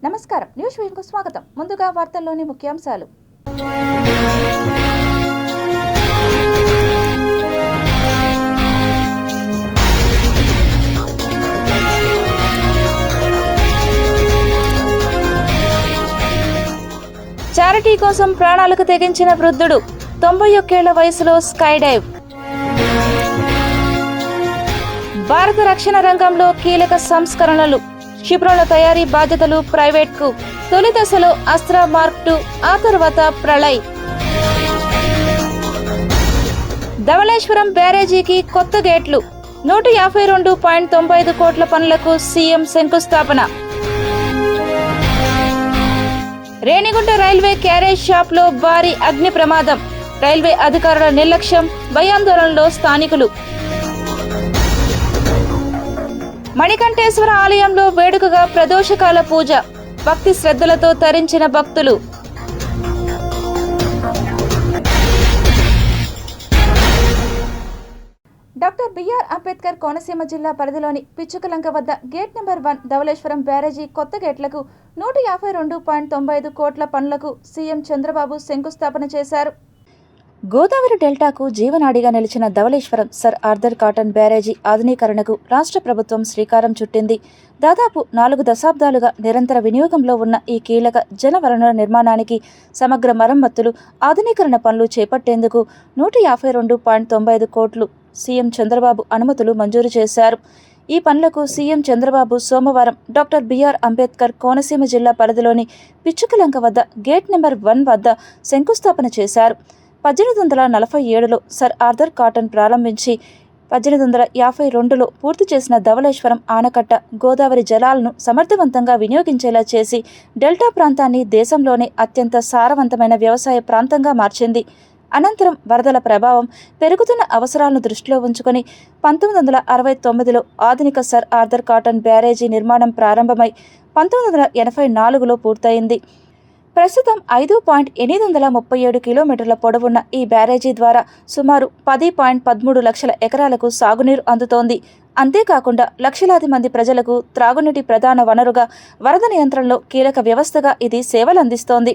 నమస్కారం, న్యూస్ వింగ్కు స్వాగతం. ముందుగా వార్తల్లోని ముఖ్యాంశాలు. చారిటీ కోసం ప్రాణాలకు తెగించిన వృద్ధుడు, 91 ఏళ్ల వయసులో స్కై డైవ్. భారత రక్షణ రంగంలో కీలక సంస్కరణలు, క్షిపణుల తయారీ బాధ్యతలు ప్రైవేట్కు. తొలి దశలో అస్త్ర మార్క్ 2, ఆ తర్వాత ప్రళయ్. ధవళేశ్వరం బ్యారేజీకి కొత్త గేట్లు, 152.95 కోట్ల పనులకు సీఎం శంకుస్థాపన. రేణిగుంట రైల్వే క్యారేజ్ షాప్ లో భారీ అగ్ని ప్రమాదం, రైల్వే అధికారుల నిర్లక్ష్యం, భయాందోళనలో స్థానికులు. మణికంఠేశ్వర ఆలయంలో వేడుకగా ప్రదోషకాల పూజ, భక్తి శ్రద్ధలతో తరించిన భక్తులు. డాక్టర్ బిఆర్ అంబేద్కర్ కోనసీమ జిల్లా పరిధిలోని పిచ్చుకలంక వద్ద గేట్ నెంబర్ 1 ధవళేశ్వరం బ్యారేజీ కొత్త గేట్లకు 152.95 కోట్ల పనులకు సీఎం చంద్రబాబు శంకుస్థాపన చేశారు. గోదావరి డెల్టాకు జీవనాడిగా నిలిచిన Dhavaleswaram sir Arthur Cotton barrage ఆధునీకరణకు రాష్ట్ర ప్రభుత్వం శ్రీకారం చుట్టింది. దాదాపు 4 దశాబ్దాలుగా నిరంతర వినియోగంలో ఉన్న ఈ కీలక జలవనరుల నిర్మాణానికి సమగ్ర మరమ్మతులు, ఆధునీకరణ పనులు చేపట్టేందుకు 152.95 కోట్లు సీఎం చంద్రబాబు అనుమతులు మంజూరు చేశారు. ఈ పనులకు సీఎం చంద్రబాబు సోమవారం డాక్టర్ బిఆర్ అంబేద్కర్ కోనసీమ జిల్లా పరిధిలోని పిచ్చుకలంక వద్ద గేట్ నెంబర్ 1 వద్ద శంకుస్థాపన చేశారు. 1847లో సర్ ఆర్థర్ కాటన్ ప్రారంభించి 1852లో పూర్తి చేసిన ధవళేశ్వరం ఆనకట్ట గోదావరి జలాలను సమర్థవంతంగా వినియోగించేలా చేసి డెల్టా ప్రాంతాన్ని దేశంలోనే అత్యంత సారవంతమైన వ్యవసాయ ప్రాంతంగా మార్చింది. అనంతరం వరదల ప్రభావం, పెరుగుతున్న అవసరాలను దృష్టిలో ఉంచుకొని 1969లో ఆధునిక సర్ ఆర్థర్ కాటన్ బ్యారేజీ నిర్మాణం ప్రారంభమై 1984లో పూర్తయింది. ప్రస్తుతం 5.837 కిలోమీటర్ల పొడవున్న ఈ బ్యారేజీ ద్వారా సుమారు 10.13 లక్షల ఎకరాలకు సాగునీరు అందుతోంది. అంతేకాకుండా లక్షలాది మంది ప్రజలకు త్రాగునీటి ప్రధాన వనరుగా, వరద నియంత్రణలో కీలక వ్యవస్థగా ఇది సేవలందిస్తోంది.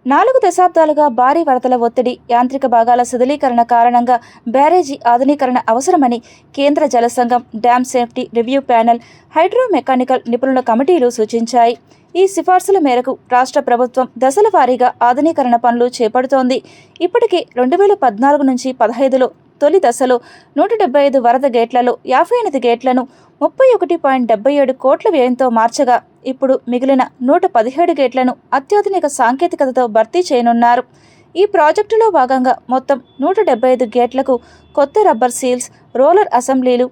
4 దశాబ్దాలుగా భారీ వరదల ఒత్తిడి, యాంత్రిక భాగాల శిథిలీకరణ కారణంగా బ్యారేజీ ఆధునీకరణ అవసరమని కేంద్ర జల సంఘం, dam safety review panel, hydro mechanical నిపుణుల కమిటీలు సూచించాయి. ఈ సిఫార్సుల మేరకు రాష్ట్ర ప్రభుత్వం దశల వారీగా ఆధునీకరణ పనులు చేపడుతోంది. ఇప్పటికే 2014 నుంచి 15లో తొలి దశలో 175 వరద గేట్లలో 58 గేట్లను 31.77 కోట్ల వ్యయంతో మార్చగా, ఇప్పుడు మిగిలిన 117 గేట్లను అత్యాధునిక సాంకేతికతతో భర్తీ చేయనున్నారు. ఈ ప్రాజెక్టులో భాగంగా మొత్తం 175 గేట్లకు కొత్త రబ్బర్ సీల్స్, రోలర్ అసెంబ్లీలు,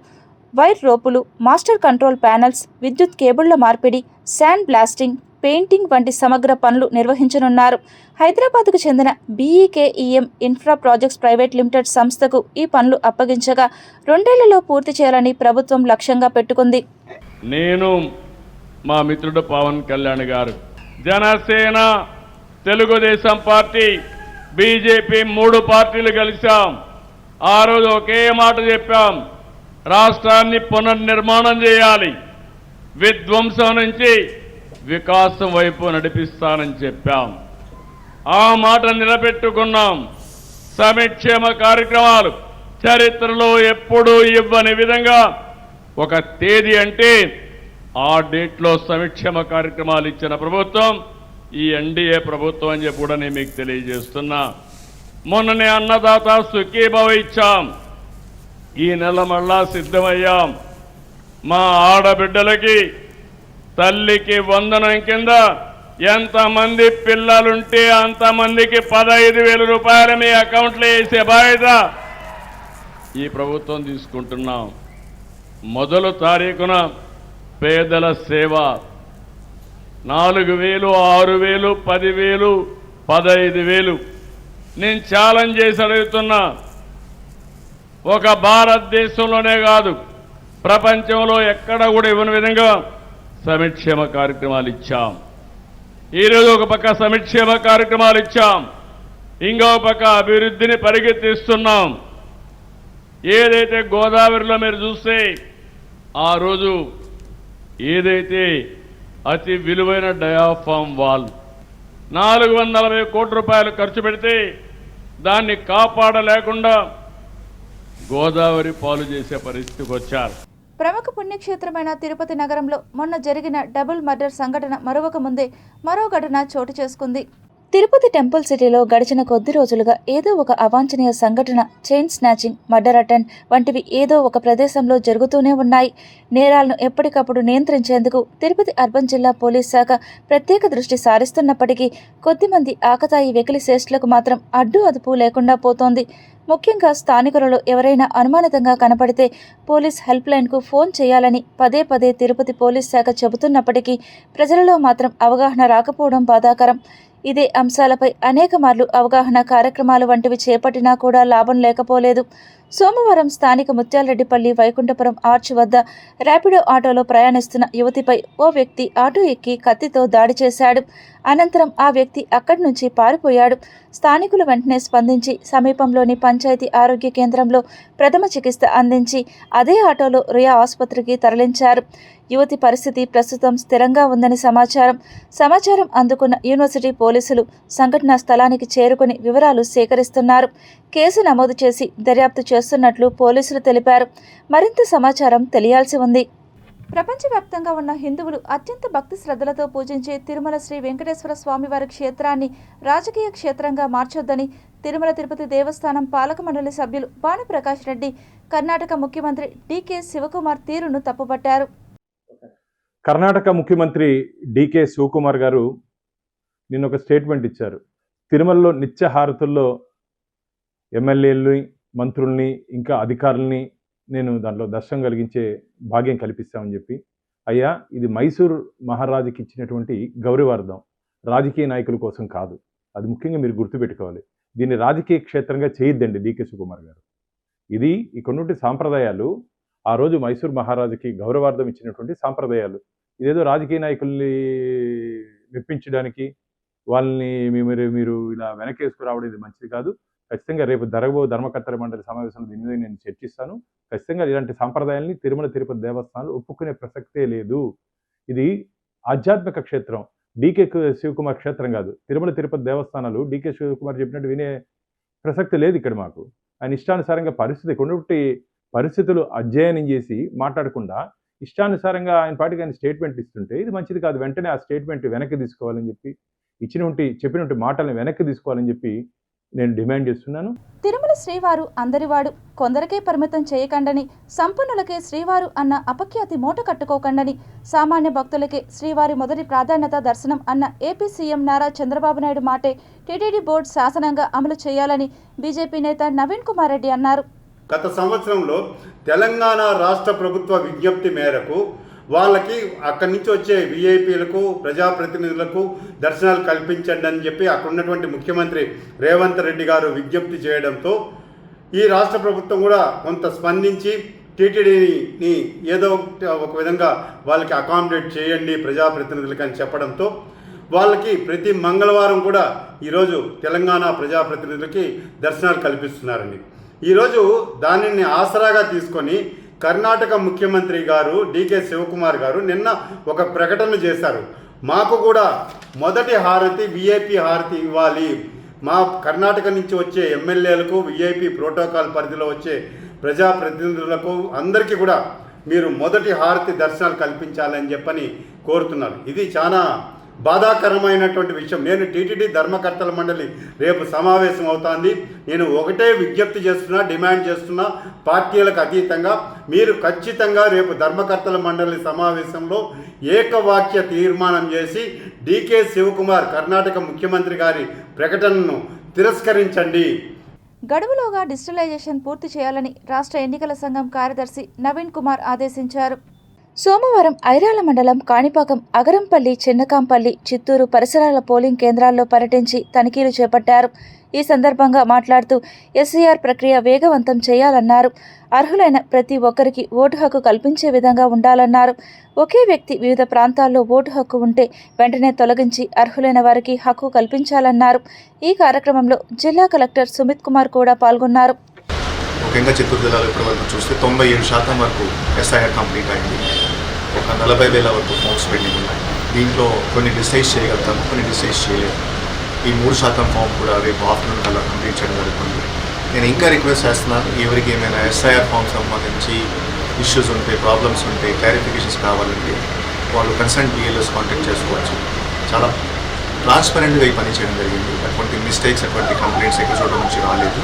వైర్ రోపులు, మాస్టర్ కంట్రోల్ ప్యానెల్స్, విద్యుత్ కేబుళ్ల మార్పిడి, శాండ్ బ్లాస్టింగ్, పెయింటింగ్ వంటి సమగ్ర పనులు నిర్వహించనున్నారు. హైదరాబాద్కు చెందిన BEKEM infra projects private limited సంస్థకు ఈ పనులు అప్పగించగా 2 ఏళ్లలో పూర్తి చేయాలని ప్రభుత్వం లక్ష్యంగా పెట్టుకుంది. నేను, మా మిత్రుడు పవన్ కళ్యాణ్ గారు, జనసేన, తెలుగుదేశం పార్టీ, బీజేపీ 3 పార్టీలు కలిసాం. ఆ రోజు ఒకే మాట చెప్పాం, రాష్ట్రాన్ని పునర్నిర్మాణం చేయాలి, విధ్వంసం నుంచి వికాసం వైపు నడిపిస్తానని చెప్పాం. ఆ మాట నిలబెట్టుకున్నాం. సంక్షేమ కార్యక్రమాలు చరిత్రలో ఎప్పుడూ ఇవ్వని విధంగా ఒక తేదీ అంటే ఆ డేట్లో సంక్షేమ కార్యక్రమాలు ఇచ్చిన ప్రభుత్వం ఈ ఎన్డీఏ ప్రభుత్వం అని చెప్పి కూడా నేను మీకు తెలియజేస్తున్నా. మొన్ననే అన్నదాత సుఖీభవ ఇచ్చాం. ఈ నెల మళ్ళా సిద్ధమయ్యాం. మా ఆడబిడ్డలకి తల్లికి వందనం కింద ఎంతమంది పిల్లలుంటే అంతమందికి 15,000 రూపాయలు మీ అకౌంట్లో వేసే బాధ్యత ఈ ప్రభుత్వం తీసుకుంటున్నాం. మొదలు తారీఖున పేదల సేవ 4,000, 6,000, 10,000, 15,000 నేను ఛాలెంజ్ చేసి అడుగుతున్నా. ఒక భారతదేశంలోనే కాదు, ప్రపంచంలో ఎక్కడ కూడా ఇవ్వని విధంగా సంక్షేమ కార్యక్రమాలు ఇచ్చాం. ఈరోజు ఒక పక్క సంక్షేమ కార్యక్రమాలు ఇచ్చాం, ఇంకో పక్క అభివృద్ధిని పరిగెత్తిస్తున్నాం. ఏదైతే గోదావరిలో మీరు చూస్తే ఆ రోజు ఏదైతే అతి విలువైన డయాఫామ్ వాల్ 440 కోట్ల రూపాయలు ఖర్చు పెడితే దాన్ని కాపాడలేకుండా గోదావరి పాలు చేసే పరిస్థితికి వచ్చారు. ప్రముఖ పుణ్యక్షేత్రమైన తిరుపతి నగరంలో మొన్న జరిగిన డబుల్ మర్డర్ సంఘటన మరొక ముందే మరో ఘటన చోటు చేసుకుంది. తిరుపతి టెంపుల్ సిటీలో గడిచిన కొద్ది రోజులుగా ఏదో ఒక అవాంఛనీయ సంఘటన, చైన్ స్నాచింగ్, మర్డర్ అటెంప్ట్ వంటివి ఏదో ఒక ప్రదేశంలో జరుగుతూనే ఉన్నాయి. నేరాలను ఎప్పటికప్పుడు నియంత్రించేందుకు తిరుపతి అర్బన్ జిల్లా పోలీస్ శాఖ ప్రత్యేక దృష్టి సారిస్తున్నప్పటికీ కొద్దిమంది ఆకతాయి వెకిలి చేష్టలకు మాత్రం అడ్డు అదుపు లేకుండా పోతోంది. ముఖ్యంగా స్థానికులలో ఎవరైనా అనుమానితంగా కనపడితే పోలీస్ హెల్ప్ లైన్కు ఫోన్ చేయాలని పదే పదే తిరుపతి పోలీస్ శాఖ చెబుతున్నప్పటికీ ప్రజలలో మాత్రం అవగాహన రాకపోవడం బాధాకరం. ఇదే అంశాలపై అనేక మార్లు అవగాహన కార్యక్రమాలు వంటివి చేపట్టినా కూడా లాభం లేకపోలేదు. సోమవారం స్థానిక ముత్యాలరెడ్డిపల్లి వైకుంఠపురం ఆర్చ్ వద్ద ర్యాపిడో ఆటోలో ప్రయాణిస్తున్న యువతిపై ఓ వ్యక్తి ఆటో ఎక్కి కత్తితో దాడి చేశాడు. అనంతరం ఆ వ్యక్తి అక్కడి నుంచి పారిపోయాడు. స్థానికులు వెంటనే స్పందించి సమీపంలోని పంచాయతీ ఆరోగ్య కేంద్రంలో ప్రథమ చికిత్స అందించి అదే ఆటోలో రియా ఆసుపత్రికి తరలించారు. యువతి పరిస్థితి ప్రస్తుతం స్థిరంగా ఉందని సమాచారం అందుకున్న యూనివర్సిటీ పోలీసులు సంఘటనా స్థలానికి చేరుకుని వివరాలు సేకరిస్తున్నారు. కేసు నమోదు చేసి దర్యాప్తు చేస్తున్నట్లు పోలీసులు తెలిపారు. మరింత సమాచారం తెలియాల్సి ఉంది. ప్రపంచవ్యాప్తంగా ఉన్న హిందువులు అత్యంత భక్తి శ్రద్ధలతో పూజించే తిరుమల శ్రీ వెంకటేశ్వర స్వామివారి క్షేత్రాన్ని రాజకీయ క్షేత్రంగా మార్చొద్దని తిరుమల తిరుపతి దేవస్థానం పాలక మండలి సభ్యులు భానుప్రకాష్ రెడ్డి కర్ణాటక ముఖ్యమంత్రి డికే శివకుమార్ తీరును తప్పుపట్టారు. కర్ణాటక ముఖ్యమంత్రి డికే శివకుమార్ గారు నిన్న ఒక స్టేట్మెంట్ ఇచ్చారు. తిరుమలలో నిత్య హారతుల్లో ఎమ్మెల్యేలని, మంత్రుల్ని, ఇంకా అధికారుల్ని నేను దాంట్లో దర్శనం కలిగించే భాగ్యం కల్పిస్తామని చెప్పి. అయ్యా, ఇది మైసూరు మహారాజుకి ఇచ్చినటువంటి గౌరవార్థం, రాజకీయ నాయకుల కోసం కాదు. అది ముఖ్యంగా మీరు గుర్తుపెట్టుకోవాలి. దీన్ని రాజకీయ క్షేత్రంగా చేయొద్దండి డికే శివకుమార్ గారు. ఇది ఇక్కడున్నటువంటి సాంప్రదాయాలు ఆ రోజు మైసూరు మహారాజుకి గౌరవార్థం ఇచ్చినటువంటి సాంప్రదాయాలు. ఇదేదో రాజకీయ నాయకుల్ని మెప్పించడానికి వాళ్ళని మీరు ఇలా వెనకేసుకురావడం ఇది మంచిది కాదు. ఖచ్చితంగా రేపు జరగబో ధర్మకర్తల మండలి సమావేశంలో దీని మీద నేను చర్చిస్తాను. ఖచ్చితంగా ఇలాంటి సాంప్రదాయాల్ని తిరుమల తిరుపతి దేవస్థానాలు ఒప్పుకునే ప్రసక్తే లేదు. ఇది ఆధ్యాత్మిక క్షేత్రం, డికే శివకుమార్ క్షేత్రం కాదు. తిరుమల తిరుపతి దేవస్థానాలు డికే శివకుమార్ చెప్పినట్టు వినే ప్రసక్తి లేదు ఇక్కడ మాకు. ఆయన ఇష్టానుసారంగా కొన్ని పరిస్థితులు అధ్యయనం చేసి మాట్లాడకుండా ఇష్టానుసారంగా ఆయన పాటికి ఆయన స్టేట్మెంట్ ఇస్తుంటే ఇది మంచిది కాదు. వెంటనే ఆ స్టేట్మెంట్ వెనక్కి తీసుకోవాలని చెప్పి, చెప్పినటువంటి మాటలను వెనక్కి తీసుకోవాలని చెప్పి నేను డిమాండ్ చేస్తున్నాను. తిరుమల శ్రీవారు అందరివాడు, కొందరికే పరిమితం చేయకండని, సంపన్నులకే శ్రీవారు అన్న అపఖ్యాతి మూట కట్టుకోకండని, సామాన్య భక్తులకే శ్రీవారి మొదటి ప్రాధాన్యత దర్శనం అన్న ఏపీ సీఎం నారా చంద్రబాబు నాయుడు మాటే టీటీడీ బోర్డు శాసనంగా అమలు చేయాలని బీజేపీ నేత నవీన్ కుమార్ రెడ్డి అన్నారు. గత సంవత్సరంలో తెలంగాణ రాష్ట్ర ప్రభుత్వ విజ్ఞప్తి మేరకు వాళ్ళకి అక్కడి నుంచి వచ్చే విఐపీలకు, ప్రజాప్రతినిధులకు దర్శనాలు కల్పించండి అని చెప్పి అక్కడ ఉన్నటువంటి ముఖ్యమంత్రి రేవంత్ రెడ్డి గారు విజ్ఞప్తి చేయడంతో ఈ రాష్ట్ర ప్రభుత్వం కూడా కొంత స్పందించి టీటీడీని ఏదో ఒక విధంగా వాళ్ళకి అకామిడేట్ చేయండి ప్రజాప్రతినిధులకి అని చెప్పడంతో వాళ్ళకి ప్రతి మంగళవారం కూడా ఈరోజు తెలంగాణ ప్రజాప్రతినిధులకి దర్శనాలు కల్పిస్తున్నారండి. ఈరోజు దానిని ఆసరాగా తీసుకొని కర్ణాటక ముఖ్యమంత్రి గారు డికే శివకుమార్ గారు నిన్న ఒక ప్రకటన చేశారు. మాకు కూడా మొదటి హారతి విఐపి హారతి ఇవ్వాలి, మా కర్ణాటక నుంచి వచ్చే ఎమ్మెల్యేలకు, విఐపి ప్రోటోకాల్ పరిధిలో వచ్చే ప్రజాప్రతినిధులకు అందరికీ కూడా మీరు మొదటి హారతి దర్శనాలు కల్పించాలని చెప్పని కోరుతున్నారు. ఇది చాలా బాధాకరమైనటువంటి విషయం. నేను టీటీడీ ధర్మకర్తల మండలి రేపు సమావేశం అవుతుంది. నేను ఒకటే విజ్ఞప్తి చేస్తున్నా, డిమాండ్ చేస్తున్నా, పార్టీలకు అతీతంగా మీరు ఖచ్చితంగా రేపు ధర్మకర్తల మండలి సమావేశంలో ఏకవాక్య తీర్మానం చేసి డికే శివకుమార్ కర్ణాటక ముఖ్యమంత్రి గారి ప్రకటనను తిరస్కరించండి. గడువులోగా డిజిటలైజేషన్ పూర్తి చేయాలని రాష్ట్ర ఎన్నికల సంఘం కార్యదర్శి నవీన్ కుమార్ ఆదేశించారు. సోమవారం ఐరాల మండలం కాణిపాకం, అగరంపల్లి, చిన్నకాంపల్లి, చిత్తూరు పరిసరాల పోలింగ్ కేంద్రాల్లో పర్యటించి తనిఖీలు చేపట్టారు. ఈ సందర్భంగా మాట్లాడుతూ ఎస్ఈఆర్ ప్రక్రియ వేగవంతం చేయాలన్నారు. అర్హులైన ప్రతి ఒక్కరికి ఓటు హక్కు కల్పించే విధంగా ఉండాలన్నారు. ఒకే వ్యక్తి వివిధ ప్రాంతాల్లో ఓటు హక్కు ఉంటే వెంటనే తొలగించి అర్హులైన వారికి హక్కు కల్పించాలన్నారు. ఈ కార్యక్రమంలో జిల్లా కలెక్టర్ సుమిత్ కుమార్ కూడా పాల్గొన్నారు. ముఖ్యంగా చిత్తూరు జిల్లాలో ఇప్పటివరకు చూస్తే 97% వరకు ఎస్ఐఆర్ కంప్లీట్ అయింది. ఒక 40,000 వరకు ఫామ్స్ పెండింగ్ ఉన్నాయి. దీంట్లో కొన్ని డిసైడ్ చేయగలుగుతాం, కొన్ని డిసైడ్ చేయలేము. ఈ 3% ఫామ్ కూడా రేపు ఆఫ్టర్నూన్ కల్లా కంప్లీట్ చేయడం జరుగుతుంది. నేను ఇంకా రిక్వెస్ట్ చేస్తున్నాను, ఎవరికి ఏమైనా ఎస్ఐఆర్ ఫామ్ సంబంధించి ఇష్యూస్ ఉంటే, ప్రాబ్లమ్స్ ఉంటే, క్లారిఫికేషన్స్ కావాలంటే వాళ్ళు కన్సర్న్ బిఎల్ఎస్ కాంటాక్ట్ చేసుకోవచ్చు. చాలా ట్రాన్స్పరెంట్గా ఈ పని చేయడం జరిగింది. అటువంటి మిస్టేక్స్, అటువంటి కంప్లైంట్స్ ఎక్కడ చోట నుంచి రాలేదు.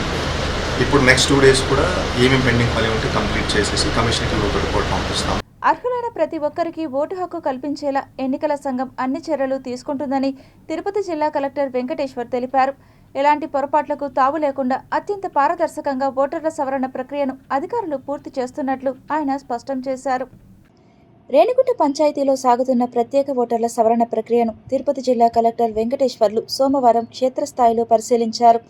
ఇప్పుడు నెక్స్ట్ 2 days కూడా ఏమేమి పెండింగ్ పని ఉంటే కంప్లీట్ చేసేసి కమిషన్కి లోపల రిపోర్ట్ పంపిస్తాం. అర్హులైన ప్రతి ఒక్కరికి ఓటు హక్కు కల్పించేలా ఎన్నికల సంఘం అన్ని చర్యలు తీసుకుంటుందని తిరుపతి జిల్లా కలెక్టర్ వెంకటేశ్వర్ తెలిపారు. ఎలాంటి పొరపాట్లకు తావు లేకుండా అత్యంత పారదర్శకంగా ఓటర్ల సవరణ ప్రక్రియను అధికారులు పూర్తి చేస్తున్నట్లు ఆయన స్పష్టం చేశారు. రేణిగుంట పంచాయతీలో సాగుతున్న ప్రత్యేక ఓటర్ల సవరణ ప్రక్రియను తిరుపతి జిల్లా కలెక్టర్ వెంకటేశ్వర్లు సోమవారం క్షేత్రస్థాయిలో పరిశీలించారు.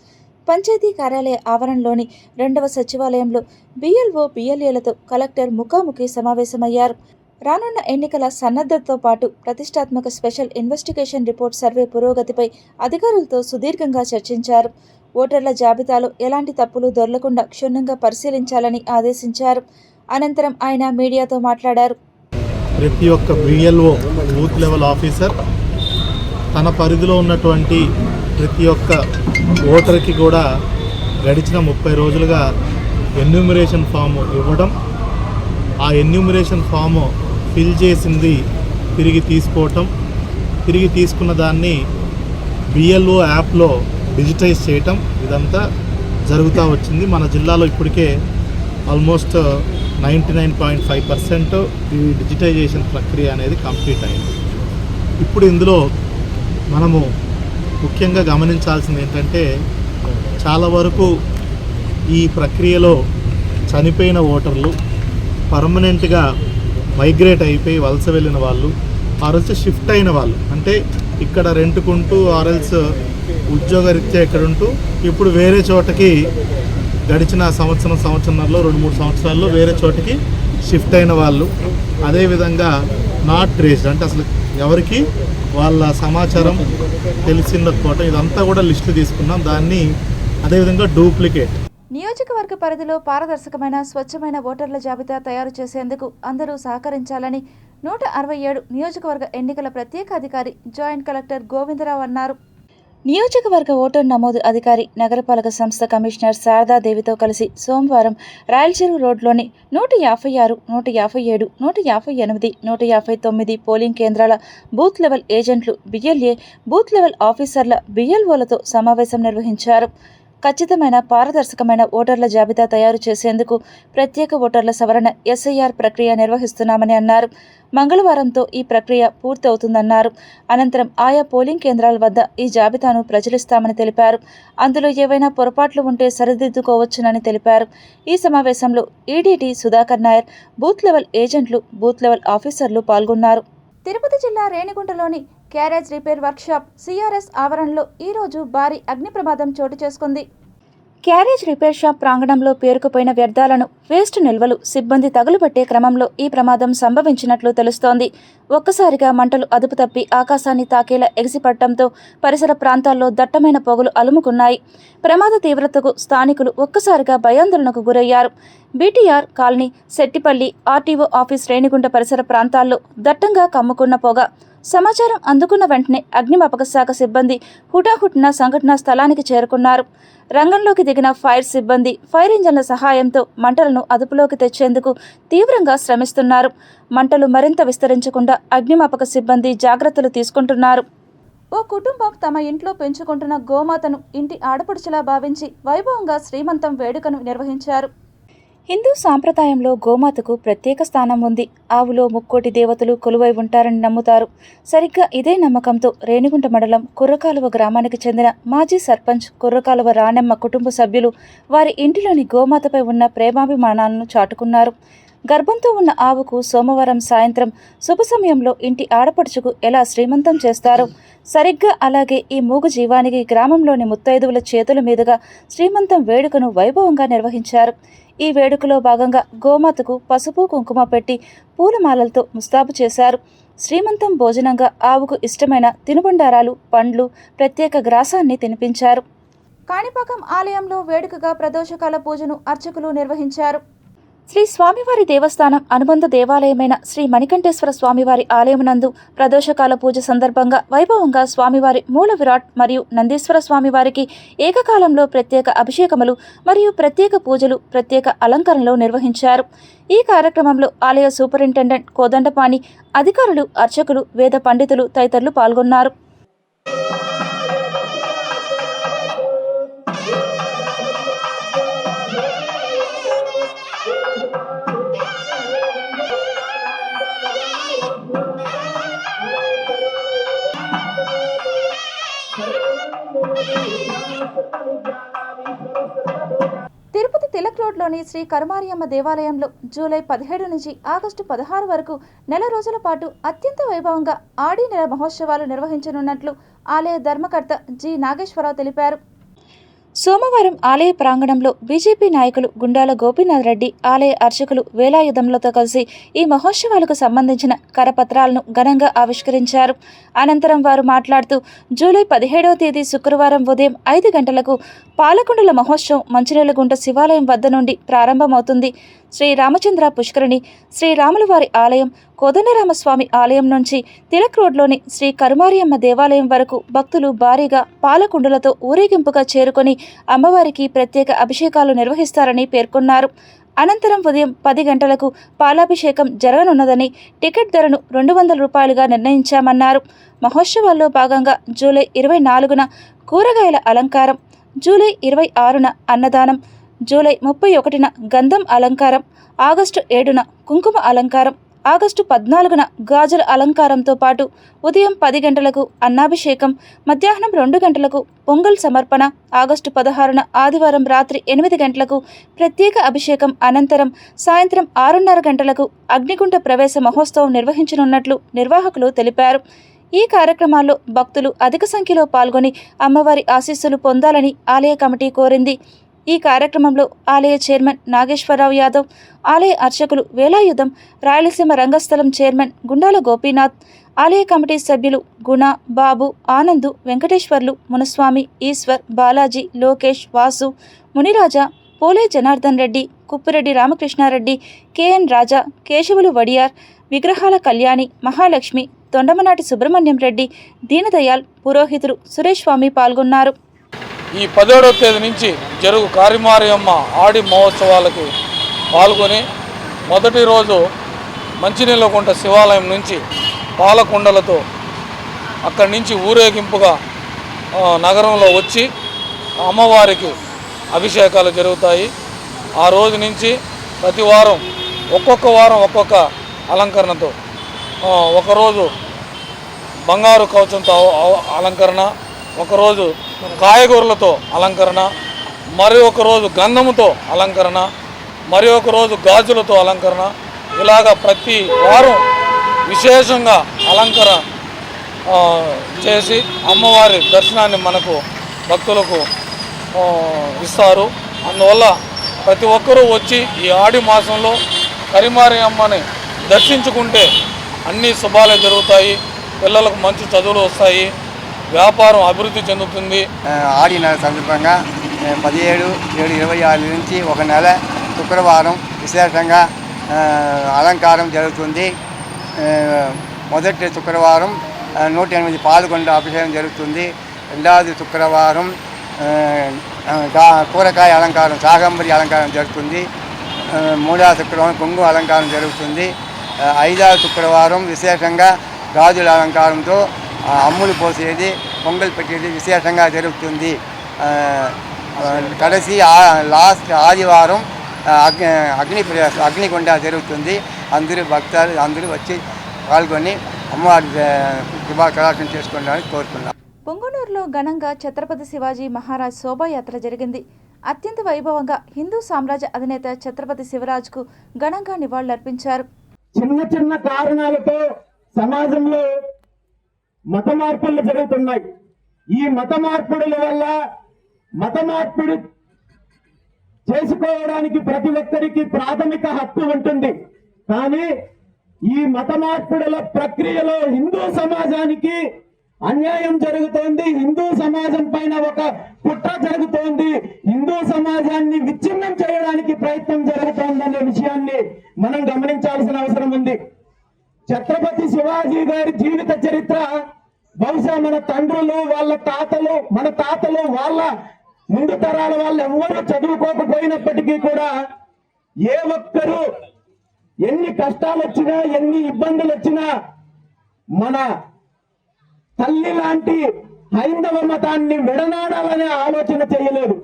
పంచాయతీ కార్యాలయ ఆవరణలోని 2వ సచివాలయంలో బిఎల్ఓ బిఎల్ఏలతో కలెక్టర్ ముఖాముఖి సమావేశమయ్యారు. రానున్న ఎన్నికల సన్నద్ధతతో పాటు ప్రతిష్టాత్మక స్పెషల్ ఇన్వెస్టిగేషన్ రిపోర్ట్ సర్వే పురోగతిపై అధికారులతో సుదీర్ఘంగా చర్చించారు. ఓటర్ల జాబితాలో ఎలాంటి తప్పులు దొర్లకుండా క్షుణ్ణంగా పరిశీలించాలని ఆదేశించారు. అనంతరం ఆయన మీడియాతో మాట్లాడారు. ప్రతి ఒక్క బిఎల్ఓ బూత్ లెవెల్ ఆఫీసర్ తన పరిధిలో ఉన్నటువంటి ప్రతి ఒక్క ఓటర్కి కూడా గడిచిన 30 రోజులుగా ఎన్యూమరేషన్ ఫాము ఇవ్వడం, ఆ ఎన్యూమరేషన్ ఫాము ఫిల్ చేసింది తిరిగి తీసుకోవటం, తిరిగి తీసుకున్న దాన్ని బిఎల్ఓ యాప్లో డిజిటైజ్ చేయటం, ఇదంతా జరుగుతూ వచ్చింది. మన జిల్లాలో ఇప్పటికే ఆల్మోస్ట్ 99.5% ఈ డిజిటైజేషన్ ప్రక్రియ అనేది కంప్లీట్ అయింది. ఇప్పుడు ఇందులో మనము ముఖ్యంగా గమనించాల్సింది ఏంటంటే, చాలా వరకు ఈ ప్రక్రియలో చనిపోయిన ఓటర్లు, పర్మనెంట్గా మైగ్రేట్ అయిపోయి వలస వెళ్ళిన వాళ్ళు, ఆర్ఎల్స్ షిఫ్ట్ అయిన వాళ్ళు, అంటే ఇక్కడ రెంట్కుంటూ ఆర్ఎల్స్ ఉద్యోగరీత్యా ఇక్కడుంటూ ఇప్పుడు వేరే చోటకి గడిచిన సంవత్సరంలో 2-3 సంవత్సరాల్లో వేరే చోటికి షిఫ్ట్ అయిన వాళ్ళు, అదేవిధంగా నాట్ ట్రేస్డ్, అంటే అసలు ఎవరికి వాళ్ళ సమాచారం తెలిసిందకపోవటం, ఇదంతా కూడా లిస్టు తీసుకున్నాం. దాన్ని అదేవిధంగా డూప్లికేట్. నియోజకవర్గ పరిధిలో పారదర్శకమైన స్వచ్ఛమైన ఓటర్ల జాబితా తయారు చేసేందుకు అందరూ సహకరించాలని 167 నియోజకవర్గ ఎన్నికల ప్రత్యేక అధికారి జాయింట్ కలెక్టర్ గోవిందరావు అన్నారు. నియోజకవర్గ ఓటర్ నమోదు అధికారి, నగరపాలక సంస్థ కమిషనర్ శారదాదేవితో కలిసి సోమవారం రాయలచెరువు రోడ్లోని 156, 157, 158, 159 పోలింగ్ కేంద్రాల బూత్ లెవెల్ ఏజెంట్లు, బిఎల్ఏ, బూత్ లెవెల్ ఆఫీసర్ల, బిఎల్ఓలతో సమావేశం నిర్వహించారు. ఖచ్చితమైన పారదర్శకమైన ఓటర్ల జాబితా తయారు చేసేందుకు ప్రత్యేక ఓటర్ల సవరణ ఎస్ఐఆర్ ప్రక్రియ నిర్వహిస్తున్నామని అన్నారు. మంగళవారంతో ఈ ప్రక్రియ పూర్తి అవుతుందన్నారు. అనంతరం ఆయా పోలింగ్ కేంద్రాల వద్ద ఈ జాబితాను ప్రచురిస్తామని తెలిపారు. అందులో ఏవైనా పొరపాట్లు ఉంటే సరిదిద్దుకోవచ్చునని తెలిపారు. ఈ సమావేశంలో ఈడీటీ సుధాకర్ నాయర్, బూత్ లెవెల్ ఏజెంట్లు, బూత్ లెవెల్ ఆఫీసర్లు పాల్గొన్నారు. తిరుపతి జిల్లా రేణిగుంటలోని క్యారేజ్ రిపేర్ వర్క్షాప్ సిఆర్ఎస్ ఆవరణలో ఈరోజు భారీ అగ్ని ప్రమాదం చోటు చేసుకుంది. క్యారేజ్ రిపేర్ షాప్ ప్రాంగణంలో పేరుకుపోయిన వ్యర్థాలను, వేస్ట్ నిల్వలు సిబ్బంది తగులుబట్టే క్రమంలో ఈ ప్రమాదం సంభవించినట్లు తెలుస్తోంది. ఒక్కసారిగా మంటలు అదుపు తప్పి ఆకాశాన్ని తాకేలా ఎగిసిపడటంతో పరిసర ప్రాంతాల్లో దట్టమైన పొగలు అలుముకున్నాయి. ప్రమాద తీవ్రతకు స్థానికులు ఒక్కసారిగా భయాందోళనకు గురయ్యారు. BTR colony, Settipalli, RTO office, Renigunta పరిసర ప్రాంతాల్లో దట్టంగా కమ్ముకున్న పొగ. సమాచారం అందుకున్న వెంటనే అగ్నిమాపక శాఖ సిబ్బంది హుటాహుటిన సంఘటనా స్థలానికి చేరుకున్నారు. రంగంలోకి దిగిన ఫైర్ సిబ్బంది ఫైర్ ఇంజన్ల సహాయంతో మంటలను అదుపులోకి తెచ్చేందుకు తీవ్రంగా శ్రమిస్తున్నారు. మంటలు మరింత విస్తరించకుండా అగ్నిమాపక సిబ్బంది జాగ్రత్తలు తీసుకుంటున్నారు. ఓ కుటుంబం తమ ఇంట్లో పెంచుకుంటున్న గోమాతను ఇంటి ఆడపడుచులా భావించి వైభవంగా శ్రీమంతం వేడుకను నిర్వహించారు. హిందూ సాంప్రదాయంలో గోమాతకు ప్రత్యేక స్థానం ఉంది. ఆవులో ముక్కోటి దేవతలు కొలువై ఉంటారని నమ్ముతారు. సరిగ్గా ఇదే నమ్మకంతో రేణిగుంట మండలం కుర్రకాలువ గ్రామానికి చెందిన మాజీ సర్పంచ్ కుర్రకాలువ రాణెమ్మ కుటుంబ సభ్యులు వారి ఇంటిలోని గోమాతపై ఉన్న ప్రేమాభిమానాలను చాటుకున్నారు. గర్భంతో ఉన్న ఆవుకు సోమవారం సాయంత్రం శుభ సమయంలో ఇంటి ఆడపడుచుకు ఎలా శ్రీమంతం చేస్తారో సరిగ్గా అలాగే ఈ మూగ జీవానికి గ్రామంలోని ముత్తైదువుల చేతుల మీదుగా శ్రీమంతం వేడుకను వైభవంగా నిర్వహించారు. ఈ వేడుకలో భాగంగా గోమాతకు పసుపు కుంకుమ పెట్టి పూలమాలలతో ముస్తాబు చేశారు. శ్రీమంతం భోజనంగా ఆవుకు ఇష్టమైన తినుబండారాలు, పండ్లు, ప్రత్యేక గ్రాసాన్ని తినిపించారు. కాణిపాకం ఆలయంలో వేడుకగా ప్రదోషకాల పూజను అర్చకులు నిర్వహించారు. శ్రీ స్వామివారి దేవస్థానం అనుబంధ దేవాలయమైన శ్రీ మణికంఠేశ్వర స్వామివారి ఆలయమునందు ప్రదోషకాల పూజ సందర్భంగా వైభవంగా స్వామివారి మూల విరాట్ మరియు నందీశ్వర స్వామివారికి ఏకకాలంలో ప్రత్యేక అభిషేకములు మరియు ప్రత్యేక పూజలు ప్రత్యేక అలంకరణలు నిర్వహించారు. ఈ కార్యక్రమంలో ఆలయ సూపరింటెండెంట్ కోదండపాణి, అధికారులు, అర్చకులు, వేద పండితులు తదితరులు పాల్గొన్నారు. తిరుపతి తిలక్ రోడ్లోని శ్రీ కరుమారియమ్మ దేవాలయంలో జూలై 17 నుంచి ఆగస్టు 16 వరకు నెల రోజుల పాటు అత్యంత వైభవంగా ఆడి నెల మహోత్సవాలు నిర్వహించనున్నట్లు ఆలయ ధర్మకర్త జి నాగేశ్వరరావు తెలిపారు. సోమవారం ఆలయ ప్రాంగణంలో బీజేపీ నాయకులు గుండాల గోపీనాథ్ రెడ్డి, ఆలయ అర్చకులు వేలాయుధంలతో కలిసి ఈ మహోత్సవాలకు సంబంధించిన కరపత్రాలను ఘనంగా ఆవిష్కరించారు. అనంతరం వారు మాట్లాడుతూ జూలై 17వ తేదీ శుక్రవారం ఉదయం 5 గంటలకు పాలకొండల మహోత్సవం మంచినీళ్లగుంట శివాలయం వద్ద నుండి ప్రారంభమవుతుంది. శ్రీ రామచంద్ర పుష్కరిణి, శ్రీ రాములవారి ఆలయం, కోదండరామస్వామి ఆలయం నుంచి తిలక్ రోడ్లోని శ్రీ కరుమారియమ్మ దేవాలయం వరకు భక్తులు భారీగా పాలకుండలతో ఊరేగింపుగా చేరుకొని అమ్మవారికి ప్రత్యేక అభిషేకాలు నిర్వహిస్తారని పేర్కొన్నారు. అనంతరం ఉదయం 10 గంటలకు పాలాభిషేకం జరగనున్నదని, టికెట్ ధరను 200 రూపాయలుగా నిర్ణయించామన్నారు. మహోత్సవాల్లో భాగంగా జూలై 24న కూరగాయల అలంకారం, జూలై 26న అన్నదానం, జూలై 31న గంధం అలంకారం, ఆగస్టు 7న కుంకుమ అలంకారం, ఆగస్టు 14న గాజుల అలంకారంతో పాటు ఉదయం 10 గంటలకు అన్నాభిషేకం, మధ్యాహ్నం 2 గంటలకు పొంగల్ సమర్పణ, ఆగస్టు 16న ఆదివారం రాత్రి 8 గంటలకు ప్రత్యేక అభిషేకం అనంతరం సాయంత్రం 6:30 గంటలకు అగ్నిగుంట ప్రవేశ మహోత్సవం నిర్వహించనున్నట్లు నిర్వాహకులు తెలిపారు. ఈ కార్యక్రమాల్లో భక్తులు అధిక సంఖ్యలో పాల్గొని అమ్మవారి ఆశీస్సులు పొందాలని ఆలయ కమిటీ కోరింది. ఈ కార్యక్రమంలో ఆలయ చైర్మన్ నాగేశ్వరరావు యాదవ్, ఆలయ అర్చకులు వేలాయుధం, రాయలసీమ రంగస్థలం చైర్మన్ గుండాల గోపీనాథ్, ఆలయ కమిటీ సభ్యులు గుణ, బాబు, ఆనందు, వెంకటేశ్వర్లు, మునుస్వామి, ఈశ్వర్, బాలాజీ, లోకేష్, వాసు, మునిరాజా, పోలే జనార్దన్ రెడ్డి, కుప్పిరెడ్డి రామకృష్ణారెడ్డి, కెఎన్ రాజా, కేశవులు వడియార్, విగ్రహాల కళ్యాణి, మహాలక్ష్మి, తొండమనాటి సుబ్రహ్మణ్యం రెడ్డి, దీనదయాల్, పురోహితులు సురేష్ స్వామి పాల్గొన్నారు. ఈ 17వ తేదీ నుంచి జరుగు కరుమారియమ్మ ఆడి మహోత్సవాలకు పాల్గొని మొదటి రోజు మంచినీళ్ళగుంట శివాలయం నుంచి పాలకుండలతో అక్కడి నుంచి ఊరేగింపుగా నగరంలో వచ్చి అమ్మవారికి అభిషేకాలు జరుగుతాయి. ఆ రోజు నుంచి ప్రతి వారం ఒక్కొక్క అలంకరణతో, ఒకరోజు బంగారు కవచంతో అలంకరణ, ఒకరోజు కాయగూరలతో అలంకరణ, మరి ఒకరోజు గంధముతో అలంకరణ, మరి ఒకరోజు గాజులతో అలంకరణ, ఇలాగా ప్రతి వారం విశేషంగా అలంకరణ చేసి అమ్మవారి దర్శనాన్ని మనకు భక్తులకు ఇస్తారు. అందువల్ల ప్రతి ఒక్కరూ వచ్చి ఈ ఆడి మాసంలో కరుమారియమ్మని దర్శించుకుంటే అన్ని శుభాలే జరుగుతాయి, పిల్లలకు మంచి చదువులు వస్తాయి, వ్యాపారం అభివృద్ధి చెందుతుంది. ఆడి నెల సందర్భంగా 17/7/26 నుంచి ఒక నెల శుక్రవారం విశేషంగా అలంకారం జరుగుతుంది. మొదటి శుక్రవారం 108 పాల్గొండ అభిషేకం జరుగుతుంది. రెండవది శుక్రవారం కూరగాయ అలంకారం, శాకంబరి అలంకారం జరుగుతుంది. మూడవ శుక్రవారం కుంకుమ అలంకారం జరుగుతుంది. 5వ శుక్రవారం విశేషంగా గాజుల అలంకారంతో అమ్ములు పోసేది, పొంగల్ పెట్టేది విశేషంగా జరుగుతుంది. కడసి లాస్ట్ ఆదివారం అగ్నిగుండ జరుగుతుంది. భక్తులు అందరూ వచ్చి పాల్గొని అమ్మవారి కృపాకటాక్షం చేసుకోవడానికి కోరుకున్నాం. పొంగనూరులో ఘనంగా ఛత్రపతి శివాజీ మహారాజ్ శోభాయాత్ర జరిగింది. అత్యంత వైభవంగా హిందూ సామ్రాజ్య అధినేత ఛత్రపతి శివరాజ్కు ఘనంగా నివాళులర్పించారు. చిన్న కారణాలతో సమాజంలో మత మార్పులు జరుగుతున్నాయి. ఈ మత మార్పుల వల్ల మత మార్పిడి చేసుకోవడానికి ప్రతి ఒక్కరికి ప్రాథమిక హక్కు ఉంటుంది. కానీ ఈ మత మార్పుల ప్రక్రియలో హిందూ సమాజానికి అన్యాయం జరుగుతోంది, హిందూ సమాజం పైన ఒక కుట్ర జరుగుతోంది, హిందూ సమాజాన్ని విచ్ఛిన్నం చేయడానికి ప్రయత్నం జరుగుతోందనే విషయాన్ని మనం గమనించాల్సిన అవసరం ఉంది. ఛత్రపతి శివాజీ గారి జీవిత చరిత్ర బహుశా మన తండ్రులు, వాళ్ళ తాతలు, మన తాతలు, వాళ్ళ ముందు తరాల వాళ్ళు ఎవ్వరూ చదువుకోకపోయినప్పటికీ కూడా ఏ ఒక్కరూ ఎన్ని కష్టాలు వచ్చినా, ఎన్ని ఇబ్బందులు వచ్చినా మన తల్లి లాంటి హైందవ మతాన్ని విడనాడాలనే ఆలోచన చేయలేదు.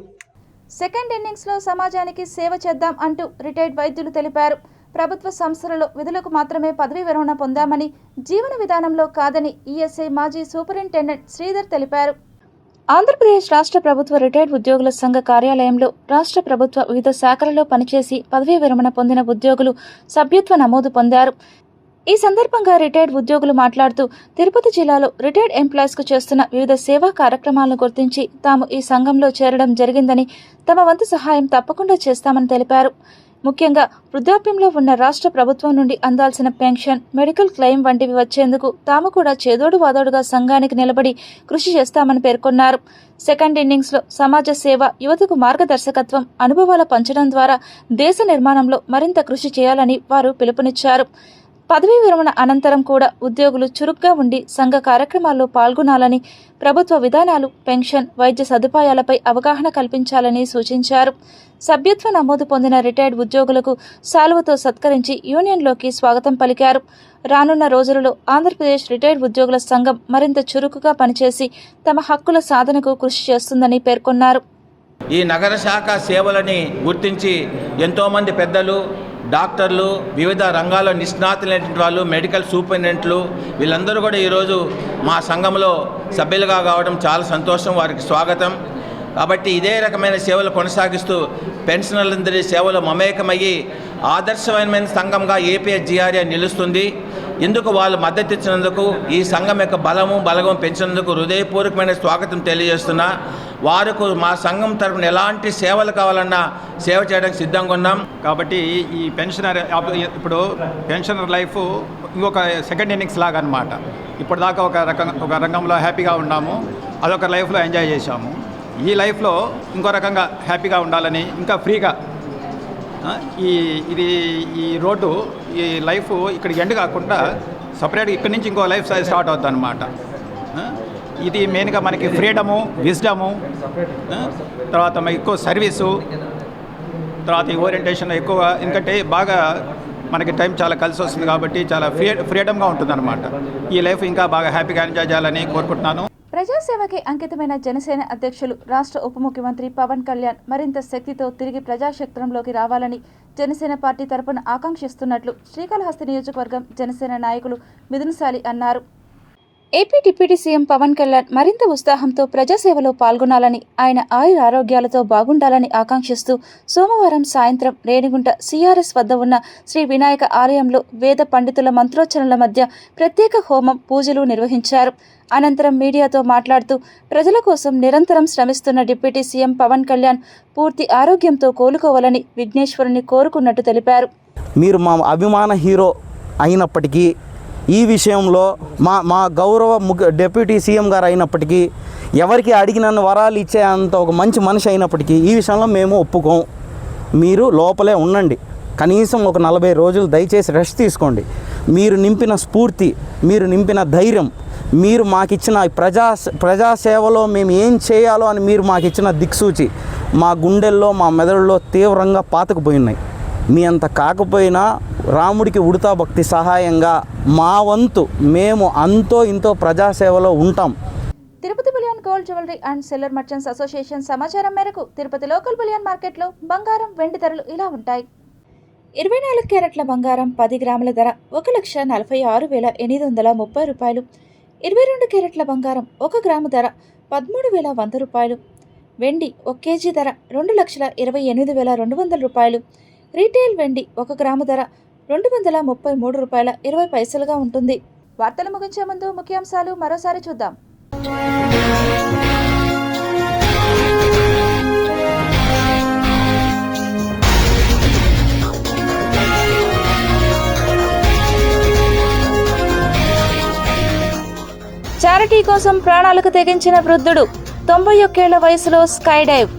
సెకండ్ ఇన్నింగ్స్లో సమాజానికి సేవ చేద్దాం అంటూ రిటైర్డ్ వైద్యులు తెలిపారు. ప్రభుత్వ సంస్థలలో విధులకు మాత్రమే పదవీ విరమణ పొందామని, జీవన విధానంలో కాదని ఈఎస్ఐ మాజీ సూపరింటెండెంట్ శ్రీధర్ తెలిపారు. ఆంధ్రప్రదేశ్ రాష్ట్ర ప్రభుత్వ రిటైర్డ్ ఉద్యోగుల సంఘ కార్యాలయంలో రాష్ట్ర ప్రభుత్వ వివిధ శాఖలలో పనిచేసి పదవీ విరమణ పొందిన ఉద్యోగులు సభ్యత్వ నమోదు పొందారు. ఈ సందర్భంగా రిటైర్డ్ ఉద్యోగులు మాట్లాడుతూ తిరుపతి జిల్లాలో రిటైర్డ్ ఎంప్లాయీస్కు చేస్తున్న వివిధ సేవా కార్యక్రమాలను గుర్తించి తాము ఈ సంఘంలో చేరడం జరిగిందని, తమ వంతు సహాయం తప్పకుండా చేస్తామని తెలిపారు. ముఖ్యంగా వృద్ధాప్యంలో ఉన్న రాష్ట్ర ప్రభుత్వం నుండి అందాల్సిన పెన్షన్, మెడికల్ క్లెయిమ్ వంటివి వచ్చేందుకు తాము కూడా చేదోడు వాదోడుగా సంఘానికి నిలబడి కృషి చేస్తామని పేర్కొన్నారు. సెకండ్ ఇన్నింగ్స్లో సమాజ సేవ, యువతకు మార్గదర్శకత్వం, అనుభవాల పంచడం ద్వారా దేశ నిర్మాణంలో మరింత కృషి చేయాలని వారు పిలుపునిచ్చారు. పదవీ విరమణ అనంతరం కూడా ఉద్యోగులు చురుగ్గా ఉండి సంఘ కార్యక్రమాల్లో పాల్గొనాలని, ప్రభుత్వ విధానాలు, పెన్షన్, వైద్య సదుపాయాలపై అవగాహన కల్పించాలని సూచించారు. సభ్యత్వ నమోదు పొందిన రిటైర్డ్ ఉద్యోగులకు శాలువతో సత్కరించి యూనియన్లోకి స్వాగతం పలికారు. రానున్న రోజులలో ఆంధ్రప్రదేశ్ రిటైర్డ్ ఉద్యోగుల సంఘం మరింత చురుకుగా పనిచేసి తమ హక్కుల సాధనకు కృషి చేస్తుందని పేర్కొన్నారు. ఈ నగర శాఖ సేవలని గుర్తించి ఎంతోమంది పెద్దలు, డాక్టర్లు, వివిధ రంగాల్లో నిష్ణాతులైనటువంటి వాళ్ళు, మెడికల్ సూపరింటెండెంట్లు వీళ్ళందరూ కూడా ఈరోజు మా సంఘంలో సభ్యులుగా కావడం చాలా సంతోషం, వారికి స్వాగతం. కాబట్టి ఇదే రకమైన సేవలు కొనసాగిస్తూ పెన్షనర్లందరి సేవలు మమేకమయ్యి ఆదర్శమైన సంఘంగా ఏపీఎస్జీఆర్ఏ నిలుస్తుంది. ఇందుకు వాళ్ళు మద్దతు ఇచ్చినందుకు, ఈ సంఘం యొక్క బలగం పెంచినందుకు హృదయపూర్వకమైన స్వాగతం తెలియజేస్తున్నా. వారికి మా సంఘం తరఫున ఎలాంటి సేవలు కావాలన్నా సేవ చేయడానికి సిద్ధంగా ఉన్నాం. కాబట్టి ఈ పెన్షనర్ ఇప్పుడు పెన్షనర్ లైఫ్ ఇంకొక సెకండ్ ఇన్నింగ్స్ లాగా అనమాట. ఇప్పటిదాకా ఒక రంగంలో హ్యాపీగా ఉన్నాము, అదొక లైఫ్లో ఎంజాయ్ చేశాము. ఈ లైఫ్లో ఇంకో రకంగా హ్యాపీగా ఉండాలని, ఇంకా ఫ్రీగా ఈ రోడ్డు, ఈ లైఫ్ ఇక్కడ ఎండ్ కాకుండా సపరేట్గా ఇక్కడి నుంచి ఇంకో లైఫ్ స్టార్ట్ అవుతుంది అనమాట. ఇది మెయిన్గా మనకి ఫ్రీడము, విజ్డము, తర్వాత ఎక్కువ సర్వీసు, తర్వాత ఈ ఓరియంటేషన్ ఎక్కువ, ఎందుకంటే బాగా మనకి టైం చాలా కలిసి వస్తుంది కాబట్టి చాలా ఫ్రీడమ్గా ఉంటుంది అనమాట. ఈ లైఫ్ ఇంకా బాగా హ్యాపీగా ఎంజాయ్ చేయాలని కోరుకుంటున్నాను. ప్రజాసేవకి అంకితమైన జనసేన అధ్యక్షులు, రాష్ట్ర ఉప ముఖ్యమంత్రి పవన్ కళ్యాణ్ మరింత శక్తితో తిరిగి ప్రజాక్షేత్రంలోకి రావాలని జనసేన పార్టీ తరపున ఆకాంక్షిస్తున్నట్లు శ్రీకాళహస్తి నియోజకవర్గం జనసేన నాయకులు మిథునశాలి అన్నారు. AP deputy CM Pawan Kalyan మరింత ఉత్సాహంతో ప్రజాసేవలో పాల్గొనాలని, ఆయన ఆయుర ఆరోగ్యాలతో బాగుండాలని ఆకాంక్షిస్తూ సోమవారం సాయంత్రం రేణిగుంట సిఆర్ఎస్ వద్ద ఉన్న శ్రీ వినాయక ఆలయంలో వేద పండితుల మంత్రోచ్చరణల మధ్య ప్రత్యేక హోమం, పూజలు నిర్వహించారు. అనంతరం మీడియాతో మాట్లాడుతూ ప్రజల కోసం నిరంతరం శ్రమిస్తున్న డిప్యూటీ సీఎం పవన్ కళ్యాణ్ పూర్తి ఆరోగ్యంతో కోలుకోవాలని విఘ్నేశ్వరుని కోరుకున్నట్టు తెలిపారు. మీరు మా అభిమాన హీరో అయినప్పటికీ, ఈ విషయంలో మా గౌరవ డిప్యూటీ సీఎం గారు అయినప్పటికీ, ఎవరికి అడిగిన వరాలు ఇచ్చే అంత ఒక మంచి మనిషి అయినప్పటికీ ఈ విషయంలో మేము ఒప్పుకోం. మీరు లోపలే ఉండండి, కనీసం ఒక 40 రోజులు దయచేసి రెస్ట్ తీసుకోండి. మీరు నింపిన స్ఫూర్తి, మీరు నింపిన ధైర్యం, మీరు మాకిచ్చిన ప్రజాసేవలో మేము ఏం చేయాలో అని మీరు మాకిచ్చిన దిక్సూచి మా గుండెల్లో, మా మెదడులో తీవ్రంగా పాతుకుపోయినాయి. మీ అంత కాకపోయినా రాముడికి ఉడతా భక్తి సహాయంగా మా వంతు మేము అంతో ఇంతో ప్రజాసేవలో ఉంటాం. Tirupati bullion gold jewellery and silver merchants association సమాచారం మేరకు తిరుపతి లోకల్ బులియన్ మార్కెట్లో బంగారం, వెండి ధరలు ఇలా ఉంటాయి. 24 క్యారెట్ల బంగారం 10 గ్రాముల ధర 1,46,830 రూపాయలు. 22 క్యారెట్ల బంగారం 1 గ్రాము ధర 13,100 రూపాయలు. వెండి 1 కేజీ ధర 2,28,200 రూపాయలు. రీటైల్ వెండి 1 గ్రాము ధర 233 రూపాయల 20 పైసలుగా ఉంటుంది. వార్తలు ముగించే ముందు ముఖ్యాంశాలు మరోసారి చూద్దాం. చాలా చారిటీ కోసం ప్రాణాలకు తెగించిన వృద్ధుడు 91 ఏళ్ల వయసులో స్కై డైవ్.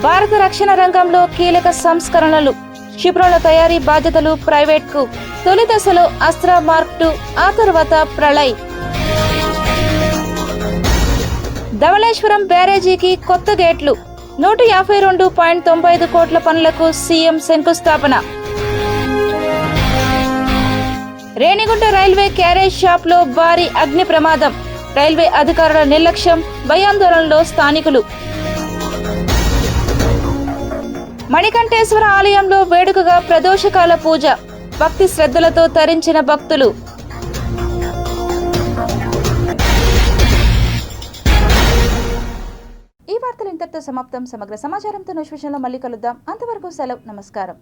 భారత రక్షణ రంగంలో కీలక సంస్కరణలు. క్షిపణుల తయారీ బాధ్యతలు ప్రైవేట్కు. తొలి దశలో అస్త్ర మార్క్ 2, ఆ తర్వాత ప్రళయ్. ధవళేశ్వరం బ్యారేజీకి కొత్త గేట్లు. 152.95 కోట్ల పనులకు సీఎం శంకుస్థాపన. రేణిగుంట రైల్వే క్యారేజ్ షాప్లో భారీ అగ్ని ప్రమాదం. రైల్వే అధికారుల నిర్లక్ష్యం, భయాందోళనలో స్థానికులు. మణికంఠేశ్వర ఆలయంలో వేడుకగా ప్రదోషకాల పూజ. భక్తి శ్రద్ధలతో తరించిన భక్తులు. ఈ వార్తలు ఇంతటితో సమాప్తం. సమగ్ర సమాచారంతో విషయంలో మళ్ళీ కలుద్దాం. అంతవరకు సెలవు. నమస్కారం.